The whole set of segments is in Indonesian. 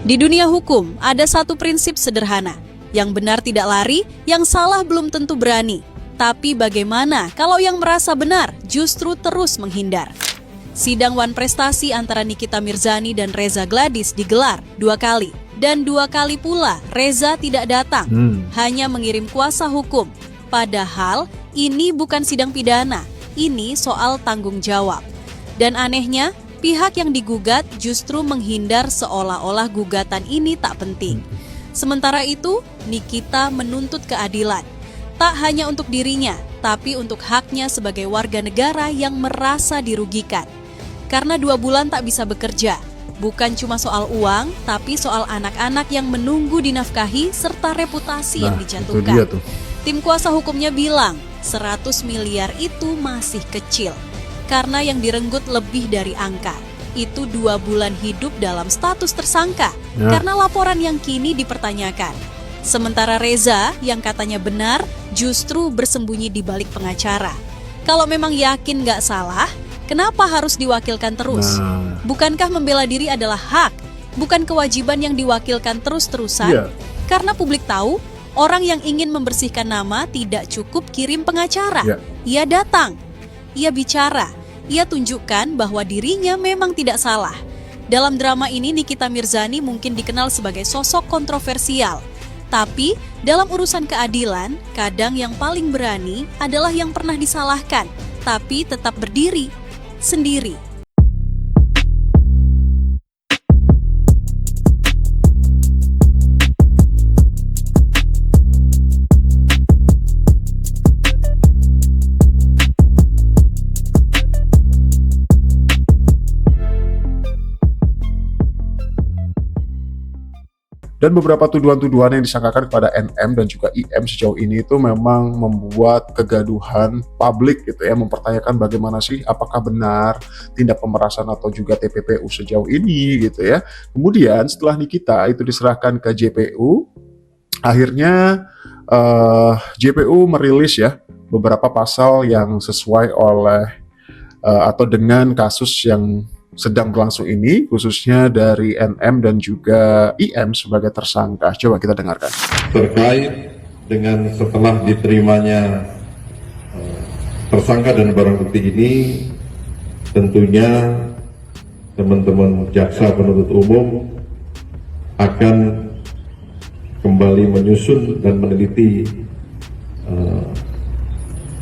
Di dunia hukum, ada satu prinsip sederhana. Yang benar tidak lari, yang salah belum tentu berani. Tapi bagaimana kalau yang merasa benar justru terus menghindar? Sidang wan prestasi antara Nikita Mirzani dan Reza Gladys digelar 2 kali. Dan 2 kali pula Reza tidak datang, hanya mengirim kuasa hukum. Padahal ini bukan sidang pidana, ini soal tanggung jawab. Dan anehnya, pihak yang digugat justru menghindar seolah-olah gugatan ini tak penting. Sementara itu, Nikita menuntut keadilan. Tak hanya untuk dirinya, tapi untuk haknya sebagai warga negara yang merasa dirugikan. Karena 2 bulan tak bisa bekerja. Bukan cuma soal uang, tapi soal anak-anak yang menunggu dinafkahi serta reputasi yang dijatuhkan. Itu dia tuh. Tim kuasa hukumnya bilang, 100 miliar itu masih kecil. Karena yang direnggut lebih dari angka. Itu 2 bulan hidup dalam status tersangka. Karena laporan yang kini dipertanyakan. Sementara Reza, yang katanya benar, justru bersembunyi di balik pengacara. Kalau memang yakin gak salah, kenapa harus diwakilkan terus? Bukankah membela diri adalah hak? Bukan kewajiban yang diwakilkan terus-terusan? Karena publik tahu, orang yang ingin membersihkan nama tidak cukup kirim pengacara. Ia datang, ia bicara, ia tunjukkan bahwa dirinya memang tidak salah. Dalam drama ini Nikita Mirzani mungkin dikenal sebagai sosok kontroversial. Tapi dalam urusan keadilan, kadang yang paling berani adalah yang pernah disalahkan, tapi tetap berdiri sendiri. Dan beberapa tuduhan-tuduhan yang disangkakan kepada NM dan juga IM sejauh ini itu memang membuat kegaduhan publik gitu ya, mempertanyakan bagaimana sih apakah benar tindak pemerasan atau juga TPPU sejauh ini gitu ya. Kemudian setelah Nikita itu diserahkan ke JPU, akhirnya JPU merilis ya beberapa pasal yang sesuai oleh atau dengan kasus yang sedang berlangsung ini, khususnya dari NM dan juga IM sebagai tersangka. Coba kita dengarkan. Terkait dengan setelah diterimanya tersangka dan barang bukti ini, tentunya teman-teman jaksa penuntut umum akan kembali menyusun dan meneliti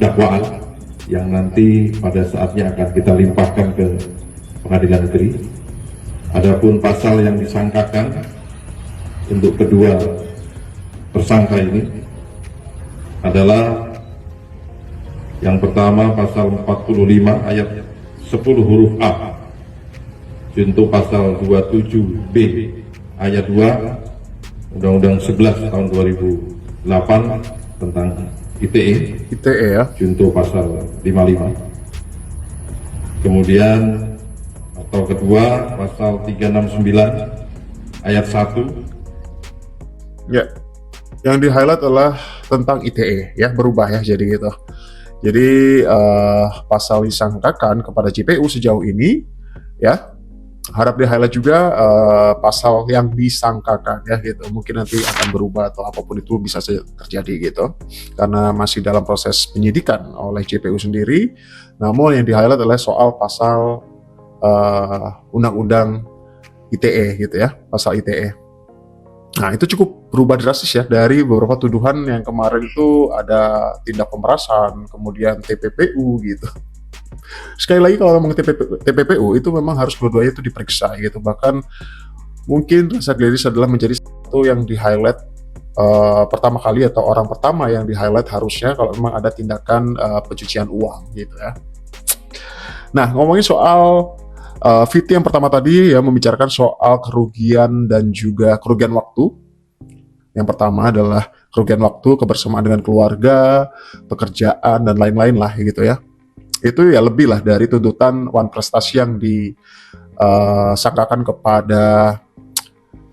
dakwaan yang nanti pada saatnya akan kita limpahkan ke Pengadilan Negeri. Adapun pasal yang disangkakan untuk kedua tersangka ini adalah yang pertama pasal 45 ayat 10 huruf A junto pasal 27B ayat 2 Undang-Undang 11 tahun 2008 tentang ITE ya, junto pasal 55. Kemudian atau kedua pasal 369 ayat 1. Ya, yang di highlight adalah tentang ITE ya, berubah ya jadi gitu. Jadi pasal disangkakan kepada JPU sejauh ini ya, harap di highlight juga pasal yang disangkakan ya gitu. Mungkin nanti akan berubah atau apapun itu bisa terjadi gitu, karena masih dalam proses penyidikan oleh JPU sendiri. Namun yang di highlight adalah soal pasal undang-undang ITE gitu ya, pasal ITE. Nah itu cukup berubah drastis ya dari beberapa tuduhan yang kemarin itu ada tindak pemerasan, kemudian TPPU gitu. Sekali lagi kalau ngomong TPPU itu memang harus dua-duanya itu diperiksa gitu. Bahkan mungkin Reza Gladys adalah menjadi satu yang di highlight pertama kali atau orang pertama yang di highlight harusnya kalau memang ada tindakan pencucian uang gitu ya. Nah ngomongin soal VT yang pertama tadi ya, membicarakan soal kerugian dan juga kerugian waktu. Yang pertama adalah kerugian waktu, kebersamaan dengan keluarga, pekerjaan dan lain-lain lah gitu ya. Itu ya lebih lah dari tuntutan wan prestasi yang disangkakan kepada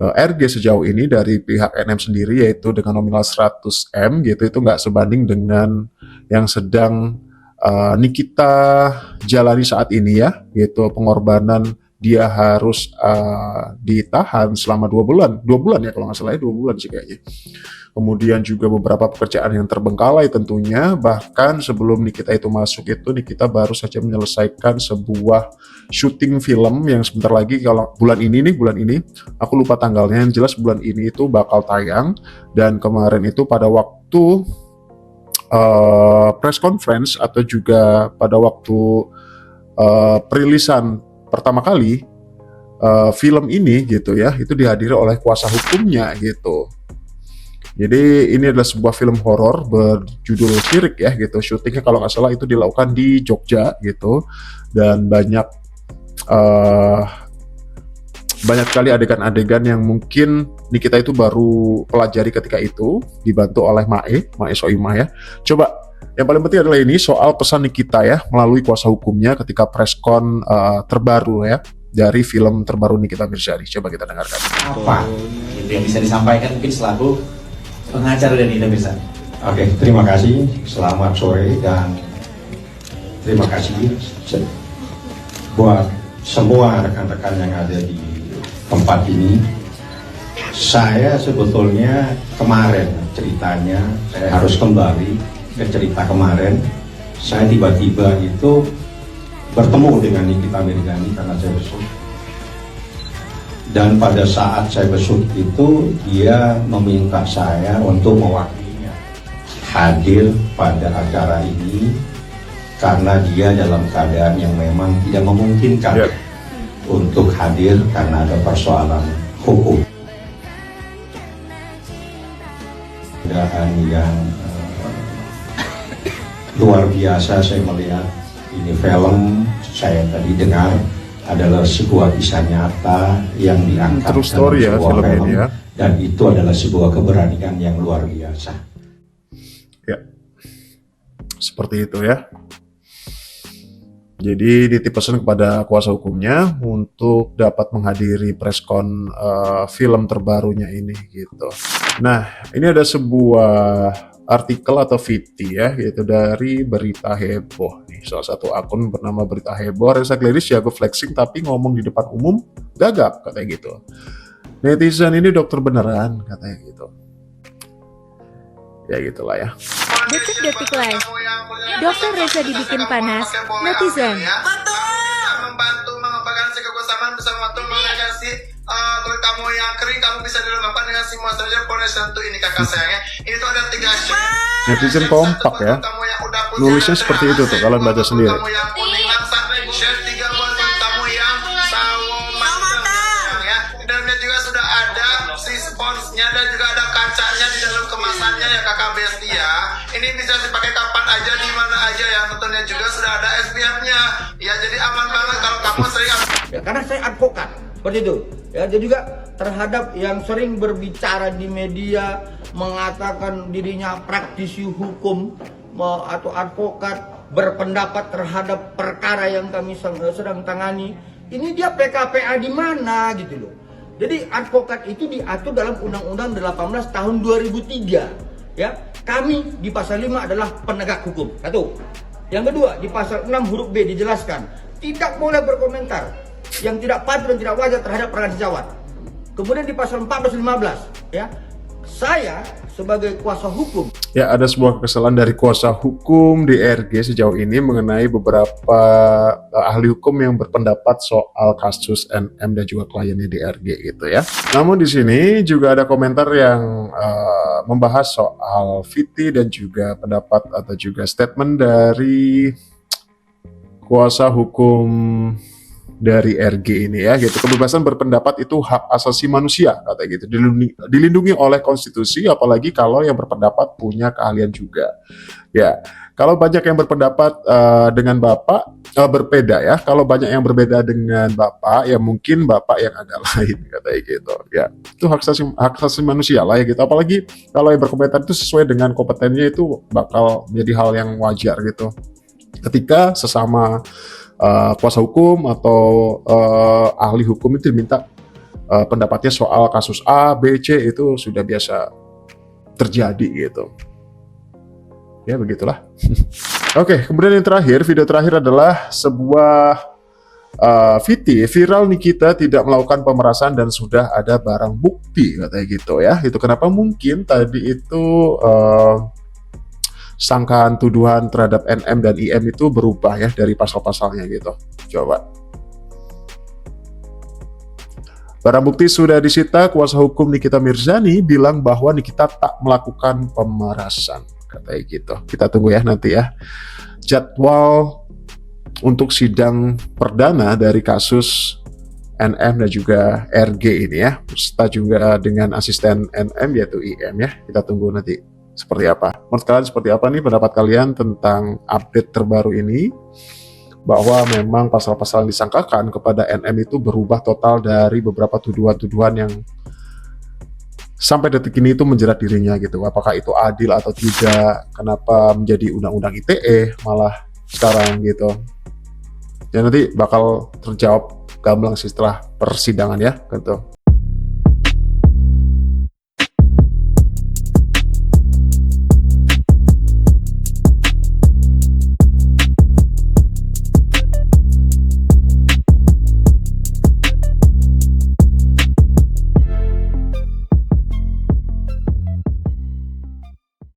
RG sejauh ini dari pihak NM sendiri, yaitu dengan nominal 100M gitu. Itu nggak sebanding dengan yang sedang Nikita jalani saat ini ya, yaitu pengorbanan dia harus ditahan selama 2 bulan ya kalau nggak salah, 2 bulan sih kayaknya. Kemudian juga beberapa pekerjaan yang terbengkalai tentunya, bahkan sebelum Nikita itu masuk itu Nikita baru saja menyelesaikan sebuah syuting film yang sebentar lagi, kalau bulan ini, aku lupa tanggalnya, yang jelas bulan ini itu bakal tayang. Dan kemarin itu pada waktu press conference atau juga pada waktu perilisan pertama kali film ini gitu ya, itu dihadiri oleh kuasa hukumnya gitu. Jadi ini adalah sebuah film horor berjudul Syirik ya gitu. Syutingnya kalau nggak salah itu dilakukan di Jogja gitu, dan banyak kali adegan-adegan yang mungkin Nikita itu baru pelajari ketika itu, dibantu oleh Mae Soimah ya. Coba yang paling penting adalah ini soal pesan Nikita ya melalui kuasa hukumnya ketika preskon terbaru ya dari film terbaru Nikita Mirzani. Coba kita dengarkan. Apa yang bisa disampaikan mungkin selaku pengacara dari Nikita Mirzani? Oke, terima kasih. Selamat sore dan terima kasih buat semua rekan-rekan yang ada di tempat ini. Saya sebetulnya kemarin ceritanya, saya harus kembali ke cerita kemarin. Saya tiba-tiba itu bertemu dengan Nikita Mirzani karena saya besuk. Dan pada saat saya besuk itu, dia meminta saya untuk mewakilinya hadir pada acara ini karena dia dalam keadaan yang memang tidak memungkinkan untuk hadir karena ada persoalan hukum. Keadaan yang luar biasa saya melihat ini film, saya tadi dengar adalah sebuah kisah nyata yang diangkat True story ya, dalam sebuah film film, ini ya. dan itu adalah sebuah keberanian yang luar biasa. Ya, seperti itu ya. Jadi dititip pesan kepada kuasa hukumnya untuk dapat menghadiri preskon film terbarunya ini gitu. Nah, ini ada sebuah artikel atau VT ya, yaitu dari Berita Heboh nih, salah satu akun bernama Berita Heboh. Reza Gladys jago flexing tapi ngomong di depan umum gagap katanya gitu. Netizen ini dokter beneran katanya gitu. Ya gitulah ya. Detik-detik live. Dokter Reza dibikin panas, netizen. Membantu mengembangkan kebersamaan bersama waktu mengatasi kulit kamu yang kering, kamu bisa dilembabkan dengan si moisturizer foundation tuh ini kakak sayangnya. Ini tuh ada 3 shade. Netizen kompak ya. Nulisnya seperti itu tuh, kalian baca sendiri. Kamu yang kuning langsat shade 3 buat kulit kamu yang sawo matang ya. Dalamnya juga sudah ada si sponsnya dan juga ada kacanya di dalam kemasannya ya kakak Besti ya. Ini bisa dipakai kapan aja di mana aja ya. Tentunya juga sudah ada SPF-nya. Ya jadi aman banget kalau kamu sering ya, karena saya advokat seperti itu ya. Jadi juga terhadap yang sering berbicara di media mengatakan dirinya praktisi hukum atau advokat berpendapat terhadap perkara yang kami sedang tangani, ini dia PKPA di mana gitu loh. Jadi advokat itu diatur dalam Undang-Undang 18 tahun 2003 ya. Kami di pasal 5 adalah penegak hukum. Satu. Yang kedua, di pasal 6 huruf B dijelaskan tidak boleh berkomentar yang tidak patut dan tidak wajar terhadap perkara sejawat. Kemudian di pasal 14 15 ya, saya sebagai kuasa hukum. Ya, ada sebuah kesalahan dari kuasa hukum DRG sejauh ini mengenai beberapa ahli hukum yang berpendapat soal kasus NM dan juga kliennya DRG gitu ya. Namun di sini juga ada komentar yang membahas soal VT dan juga pendapat atau juga statement dari kuasa hukum dari RG ini ya gitu. Kebebasan berpendapat itu hak asasi manusia kata gitu, dilindungi oleh konstitusi, apalagi kalau yang berpendapat punya keahlian juga ya. Kalau banyak yang berpendapat dengan Bapak berbeda ya, kalau banyak yang berbeda dengan Bapak ya mungkin Bapak yang agak lain katanya gitu ya. Itu hak asasi manusia lah ya gitu, apalagi kalau yang berkomentar itu sesuai dengan kompetennya, itu bakal menjadi hal yang wajar gitu ketika sesama kuasa hukum atau ahli hukum itu diminta pendapatnya soal kasus A, B, C, itu sudah biasa terjadi gitu. Ya begitulah. Oke, kemudian yang terakhir, video terakhir adalah sebuah Viti, viral Nikita tidak melakukan pemerasan dan sudah ada barang bukti, katanya gitu ya. Itu kenapa mungkin tadi itu sangkaan tuduhan terhadap NM dan IM itu berubah ya dari pasal-pasalnya gitu. Coba. Barang bukti sudah disita, kuasa hukum Nikita Mirzani bilang bahwa Nikita tak melakukan pemerasan, katanya gitu. Kita tunggu ya nanti ya. Jadwal untuk sidang perdana dari kasus NM dan juga RG ini ya, serta juga dengan asisten NM yaitu IM ya. Kita tunggu nanti seperti apa. Menurut kalian seperti apa nih pendapat kalian tentang update terbaru ini? Bahwa memang pasal-pasal yang disangkakan kepada NM itu berubah total dari beberapa tuduhan-tuduhan yang sampai detik ini itu menjerat dirinya gitu. Apakah itu adil atau tidak? Kenapa menjadi undang-undang ITE malah sekarang gitu? Ya nanti bakal terjawab gamblang sih setelah persidangan ya gitu.